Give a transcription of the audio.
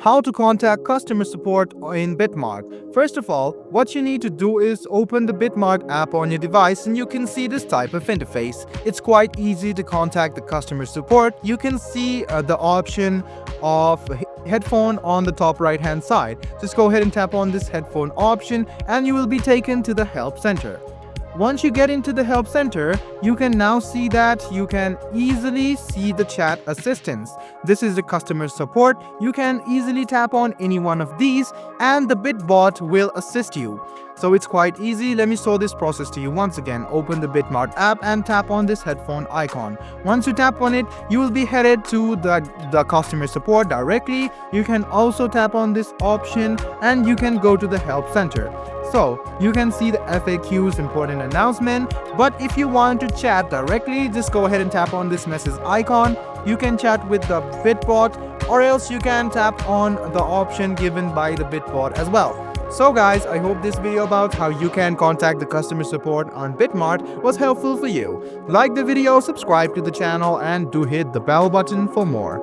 How to contact customer support in Bitmart. First of all, what you need to do is open the Bitmart app on your device and you can see this type of interface. It's quite easy to contact the customer support. You can see the option of headphone on the top right hand side. Just go ahead and tap on this headphone option and you will be taken to the help center. Once you get into the help center, you can now see that you can easily see the chat assistants. This is the customer support. You can easily tap on any one of these and the Bitbot will assist you. So it's quite easy. Let me show this process to you once again. Open the Bitmart app and tap on this headphone icon. Once you tap on it, you will be headed to the customer support directly. You can also tap on this option and you can go to the help center. So you can see the FAQs, important announcement, but if you want to chat directly, just go ahead and tap on this message icon. You can chat with the Bitbot or else you can tap on the option given by the Bitbot as well. So guys, I hope this video about how you can contact the customer support on Bitmart was helpful for you. Like the video, subscribe to the channel and do hit the bell button for more.